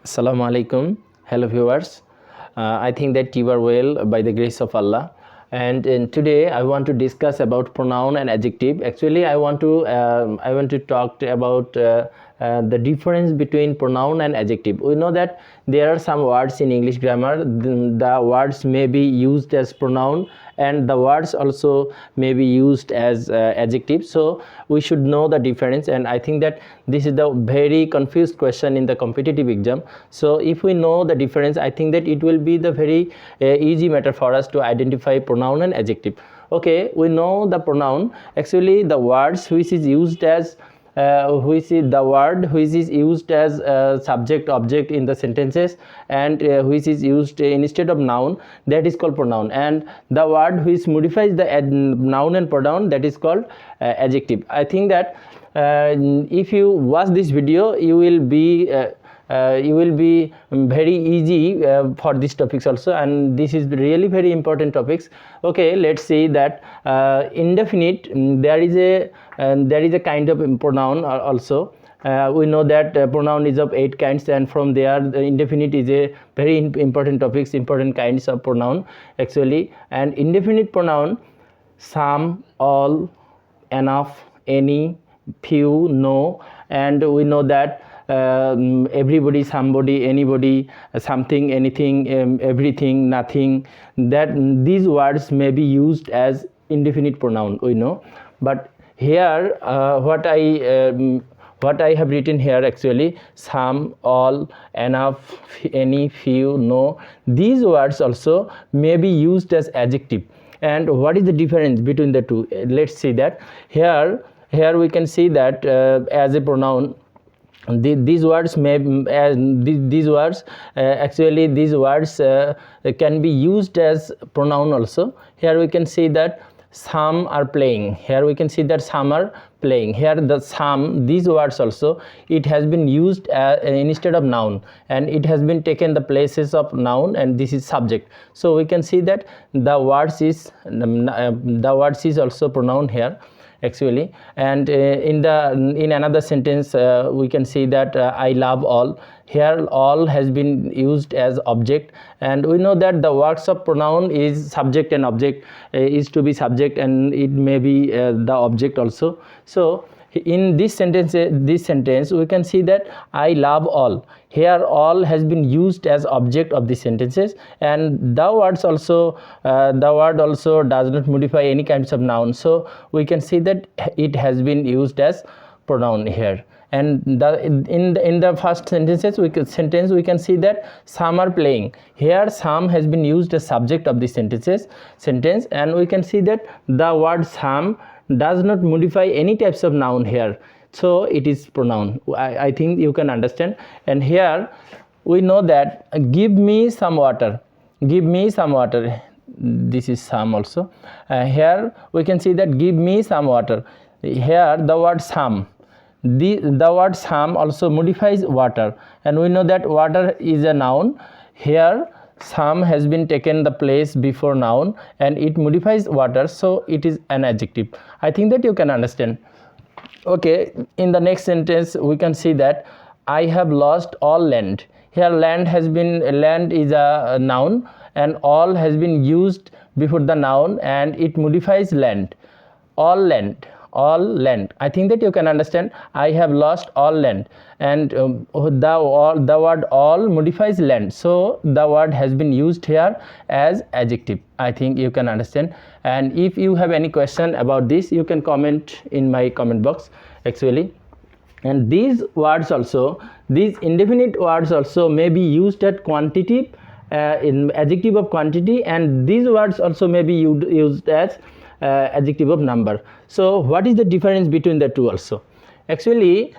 Assalamu alaikum. Hello viewers. I think that you are well by the grace of Allah. And today I want to discuss about pronoun and adjective. Actually, I want to talk about the difference between pronoun and adjective. We know that there are some words in English grammar. The words may be used as pronoun, and the words also may be used as adjective. So we should know the difference, and I think that this is the very confused question in the competitive exam. So if we know the difference, I think that it will be the very easy matter for us to identify pronoun and adjective. Okay, we know the pronoun. Actually, the words which is used as which is used as subject object in the sentences, and which is used instead of noun, that is called pronoun, and the word which modifies the noun and pronoun, that is called adjective. I think that if you watch this video, you will be very easy for these topics also, and this is really very important topics. Okay, let's see that indefinite, there is a kind of pronoun also. We know that pronoun is of 8 kinds, and from there the indefinite is a very important topics, important kinds of pronoun actually. And indefinite pronoun: some, all, enough, any, few, no. And we know that everybody, somebody, anybody, something, anything, everything, nothing, that these words may be used as indefinite pronoun, we know. But here what I have written here, actually, some, all, enough, any, few, no, these words also may be used as adjective. And what is the difference between the two? Let's see that. Here we can see that as a pronoun, these words may these words actually these words can be used as pronoun also. Here we can see that some are playing. Here we can see that some are playing. Here the some, these words also, it has been used instead of noun, and it has been taken the places of noun, and this is subject. So we can see that the words is also pronoun here actually. And in another sentence we can see that I love all. Here all has been used as object, and we know that the words of pronoun is subject and object, is to be subject, and it may be the object also. So in this sentence we can see that I love all. Here all has been used as object of the sentences, and the word also does not modify any kinds of noun, so we can see that it has been used as pronoun here. And in the first sentence we can see that some are playing. Here some has been used as subject of the sentence, and we can see that the word some does not modify any types of noun here, so it is pronoun. I think you can understand. And here we know that give me some water. Give me some water, this is some also. Here we can see that give me some water. Here the word some, the word some also modifies water, and we know that water is a noun. Here some has been taken the place before noun, and it modifies water, so it is an adjective. I think that you can understand. Okay, in the next sentence we can see that I have lost all land. Here land is a noun, and all has been used before the noun, and it modifies land. All land. I think that you can understand. I have lost all land, and the word all modifies land, so the word has been used here as adjective. I think you can understand. And if you have any question about this, you can comment in my comment box actually. And these words also, these indefinite words also may be used at quantitative, in adjective of quantity, and these words also may be used as adjective of number. So what is the difference between the two also? Actually,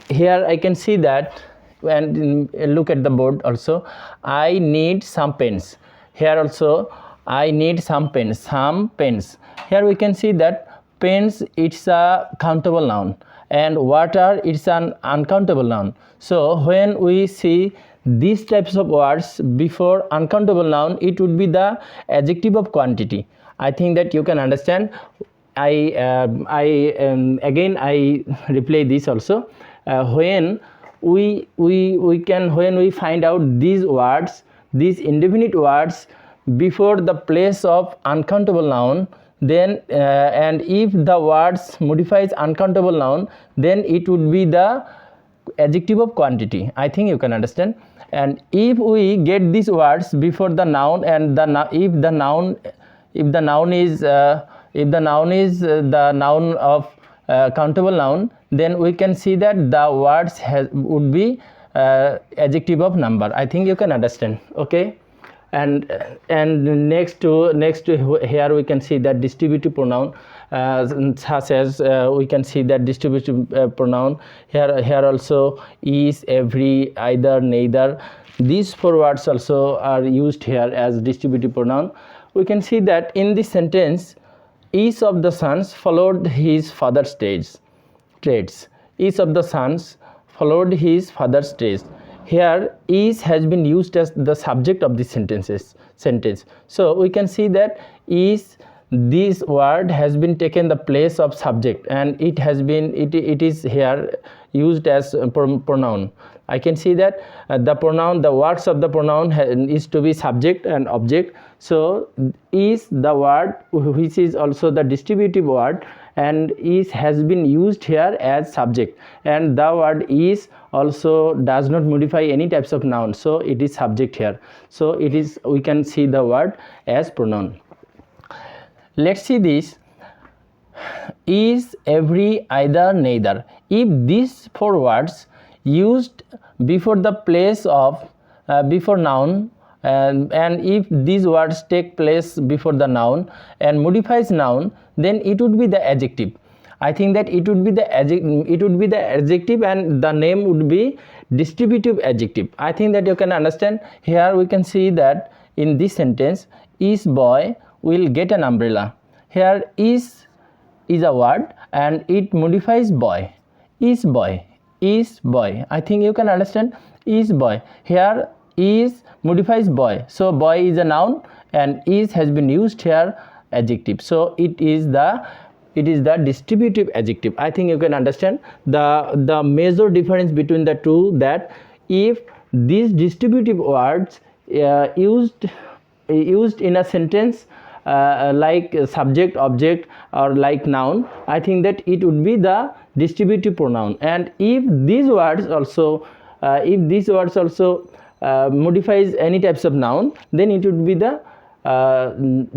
here I can see that, and look at the board also, I need some pens. Here also I need some pens. Here we can see that pens, it's a countable noun, and water, it's an uncountable noun. So when we see these types of words before uncountable noun, it would be the adjective of quantity. I think that you can understand. Again I replay this also. When we can, when we find out these words, these indefinite words before the place of uncountable noun, then and if the words modifies uncountable noun, then it would be the adjective of quantity. I think you can understand. And if we get these words before the noun, and if the noun is the noun of countable noun, then we can see that the words would be adjective of number. I think you can understand. Okay. And next to here we can see that distributive pronoun, such as we can see that distributive pronoun here also is, every, either, neither. These four words also are used here as distributive pronoun. We can see that in this sentence, each of the sons followed his father's trades. Each of the sons followed his father's trades. Here each has been used as the subject of this sentence. So we can see that each, this word has been taken the place of subject, and it is here used as a pronoun. I can see that the pronoun, the words of the pronoun is to be subject and object. So is the word which is also the distributive word, and is has been used here as subject, and the word is also does not modify any types of noun, so it is subject here. So it is, we can see the word as pronoun. Let's see this: is, every, either, neither. If these four words used before the place of before noun, and if these words take place before the noun and modifies noun, then it would be the adjective. I think that it would be the adjective, and the name would be distributive adjective. I think that you can understand. Here we can see that in this sentence, is boy will get an umbrella. Here is a word and it modifies boy. Is boy. I think you can understand. Is boy. Here is modifies boy, so boy is a noun, and is has been used here adjective. So it is the distributive adjective. I think you can understand the major difference between the two, that if these distributive words used in a sentence like subject, object, or like noun, I think that it would be the distributive pronoun. And if these words also modifies any types of noun, then it would be the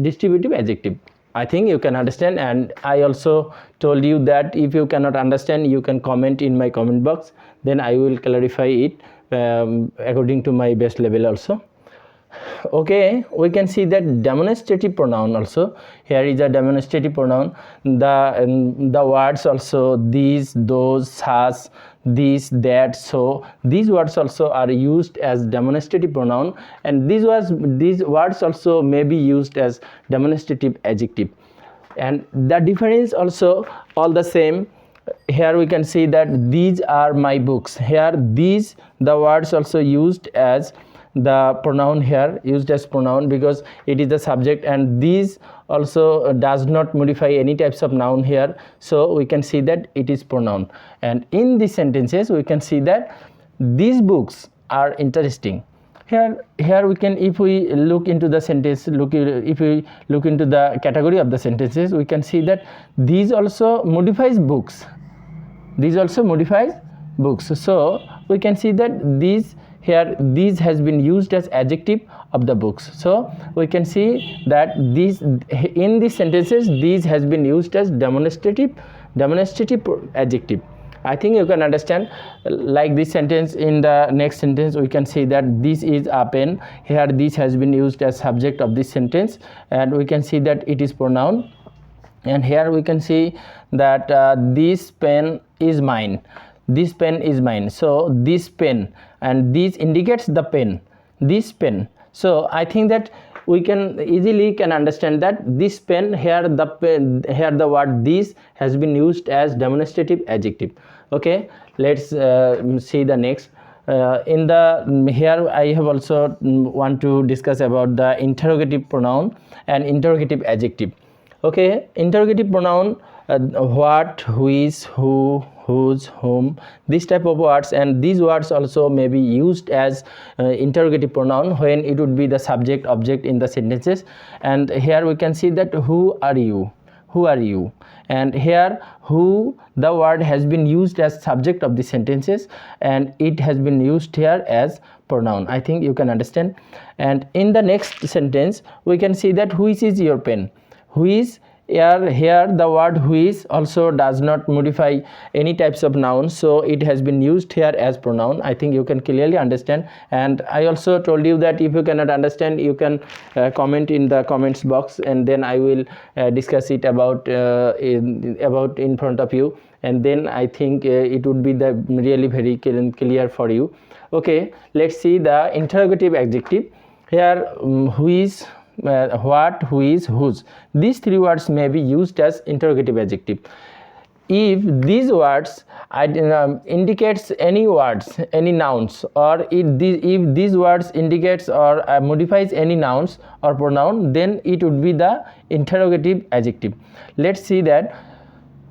distributive adjective. I think you can understand. And I also told you that if you cannot understand, you can comment in my comment box, then I will clarify it according to my best level also. Okay, we can see that demonstrative pronoun also. Here is a demonstrative pronoun. The words also these, those, such, this, that, so, these words also are used as demonstrative pronoun, and these words also may be used as demonstrative adjective. And the difference also all the same. Here we can see that these are my books. Here these, the words also used as the pronoun, here used as pronoun because it is the subject, and these also does not modify any types of noun here, so we can see that it is pronoun. And in these sentences we can see that these books are interesting. Here we can, if we look into the sentence, if we look into the category of the sentences, we can see that these also modifies books. So we can see that these has been used as adjective of the books. So we can see that these, in these sentences, these has been used as demonstrative adjective. I think you can understand. Like this sentence, in the next sentence we can see that this is a pen. Here this has been used as subject of this sentence, and we can see that it is pronoun. And here we can see that this pen is mine. This pen is mine. So this pen, and this indicates the pen, this pen. So I think that we can easily understand that this pen, here the word this has been used as demonstrative adjective. Okay, let's see the next. Here I have also want to discuss about the interrogative pronoun and interrogative adjective. Okay, interrogative pronoun, what, which, who, whose, whom, this type of words, and these words also may be used as interrogative pronoun when it would be the subject object in the sentences. And here we can see that who are you, who are you, and here who, the word has been used as subject of the sentences and it has been used here as pronoun. I think you can understand. And in the next sentence we can see that which is your pen. Which, here the word which also does not modify any types of nouns, so it has been used here as pronoun. I think you can clearly understand. And I also told you that if you cannot understand, you can comment in the comments box, and then I will discuss it about in front of you, and then I think it would be the really very clear for you. Okay, let's see the interrogative adjective. Here which, what, who is, whose, these three words may be used as interrogative adjective. If these words indicates any words, any nouns, or if these words indicates or modifies any nouns or pronoun, then it would be the interrogative adjective. Let's see that.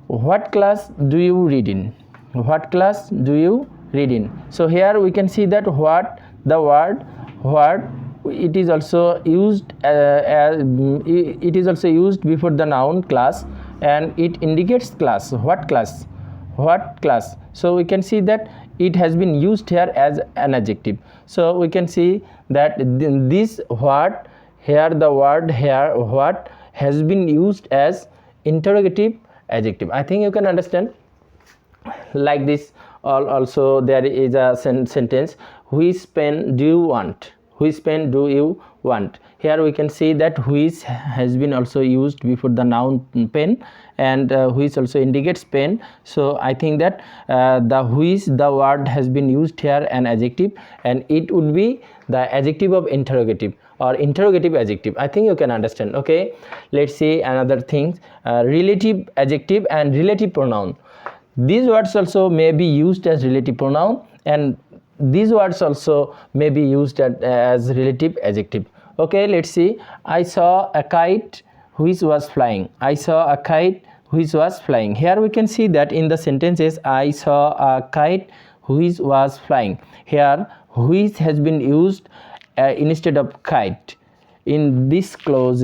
What class do you read in? What class do you read in? So here we can see that what, the word what, it is also used it is also used before the noun class, and it indicates class. What class, what class. So we can see that it has been used here as an adjective. So we can see that this what, here the word here what has been used as interrogative adjective. I think you can understand. Like this also there is a sentence, which pen do you want, which pen do you want. Here we can see that which has been also used before the noun pen, and which also indicates pen. So I think that the which, the word has been used here an adjective, and it would be the adjective of interrogative or interrogative adjective. I think you can understand. Okay, let's see another thing, relative adjective and relative pronoun. These words also may be used as relative pronoun, and these words also may be used as relative adjective. Okay, let's see. I saw a kite which was flying. I saw a kite which was flying. Here we can see that in the sentences, I saw a kite which was flying. Here which has been used instead of kite. In this clause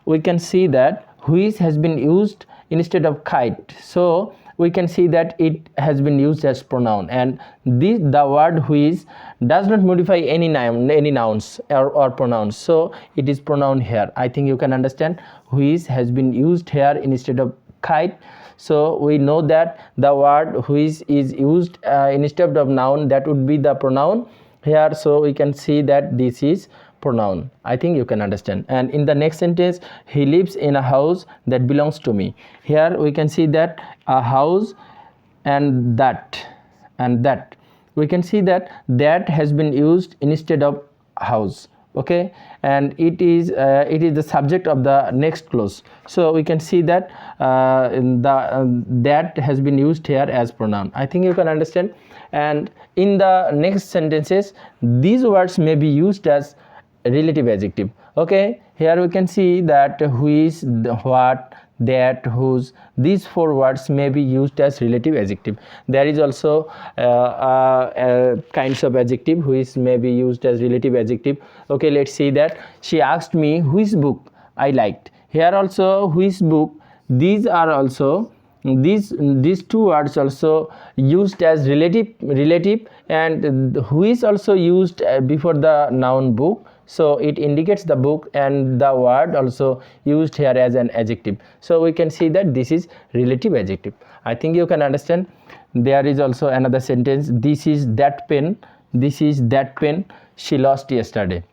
we can see that which has been used instead of kite. So we can see that it has been used as pronoun, and the word which does not modify any nouns or pronouns, so it is pronoun here. I think you can understand. Which has been used here instead of kite. So we know that the word which is used instead of noun, that would be the pronoun here. So we can see that this is pronoun. I think you can understand. And in the next sentence, he lives in a house that belongs to me. Here we can see that a house and that we can see that has been used instead of house. Okay, and it is the subject of the next clause. So we can see that that has been used here as pronoun. I think you can understand. And in the next sentences, these words may be used as relative adjective. Okay, here we can see that which, what, that, whose, these four words may be used as relative adjective. There is also kinds of adjective which may be used as relative adjective. Okay, let's see that. She asked me which book I liked. Here also which book, these are also these two words also used as relative, and which also used before the noun book. So it indicates the book, and the word also used here as an adjective. So we can see that this is relative adjective. I think you can understand. There is also another sentence, this is that pen, this is that pen she lost yesterday.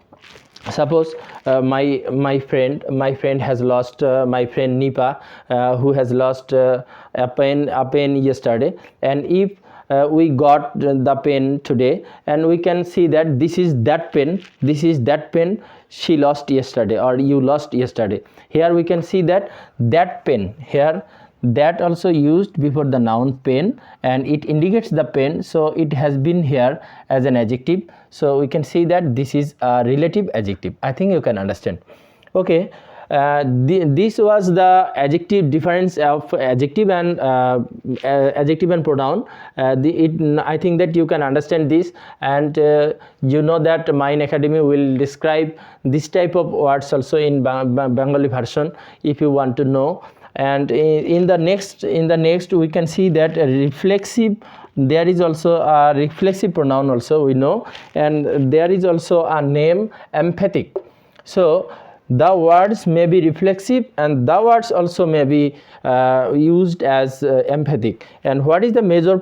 Suppose my friend has lost, my friend Nipa who has lost a pen yesterday, and if we got the pen today, and we can see that this is that pen she lost yesterday, or you lost yesterday. Here we can see that pen, here that also used before the noun pen, and it indicates the pen, so it has been here as an adjective. So we can see that this is a relative adjective. I think you can understand. Okay, This was the adjective difference of adjective and pronoun. I think that you can understand this, and you know that Mind Academy will describe this type of words also in Bengali version if you want to know. And in the next we can see that reflexive, there is also a reflexive pronoun also, we know, and there is also a name emphatic. So the words may be reflexive and the words also may be used as emphatic. And what is the major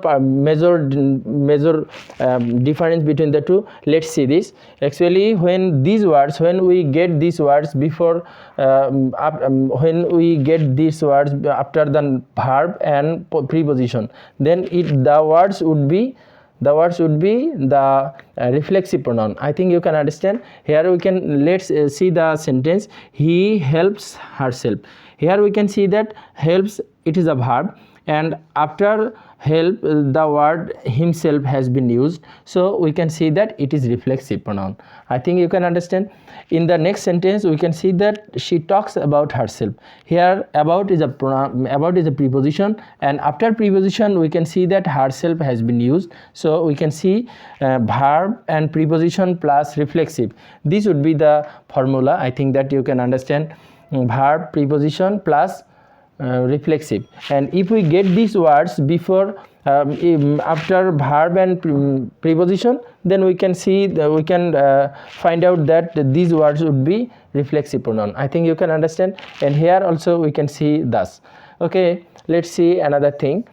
difference between the two? Let's see this. Actually, when we get these words before when we get these words after the verb and preposition, then the words would be the reflexive pronoun. I think you can understand. Here we can, let's see the sentence, he helps herself. Here we can see that helps, it is a verb, and after help the word himself has been used, so we can see that it is reflexive pronoun. I think you can understand. In the next sentence we can see that she talks about herself. Here about is a pronoun, about is a preposition, and after preposition we can see that herself has been used, so we can see verb and preposition plus reflexive. This would be the formula. I think that you can understand. Verb, preposition plus reflexive. And if we get these words before after verb and preposition, then we can see we can find out that these words would be reflexive pronoun. I think you can understand. And here also we can see thus. Okay, let's see another thing.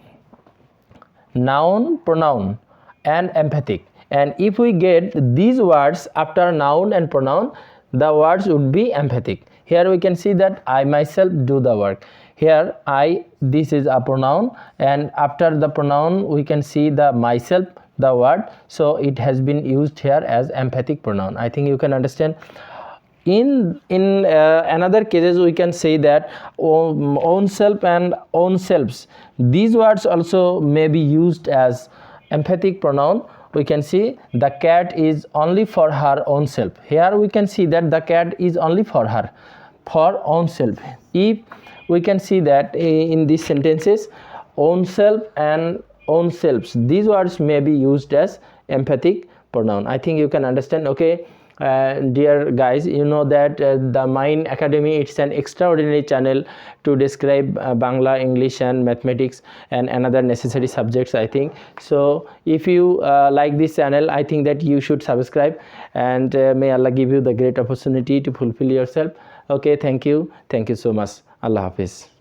Noun, pronoun and emphatic. And if we get these words after noun and pronoun, the words would be emphatic. Here we can see that I myself do the work. Here I, this is a pronoun, and after the pronoun we can see the myself, the word, so it has been used here as emphatic pronoun. I think you can understand. In another cases we can say that own self and own selves, these words also may be used as emphatic pronoun. We can see the cat is only for her own self. Here we can see that the cat is only for her, for own self. If we can see that in these sentences, own self and own selves, these words may be used as emphatic pronoun. I think you can understand. Okay, dear guys, you know that the Mind Academy, it's an extraordinary channel to describe Bangla, English and mathematics and another necessary subjects, I think. So if you like this channel, I think that you should subscribe, and may Allah give you the great opportunity to fulfill yourself. Okay, thank you so much. Allah Hafiz.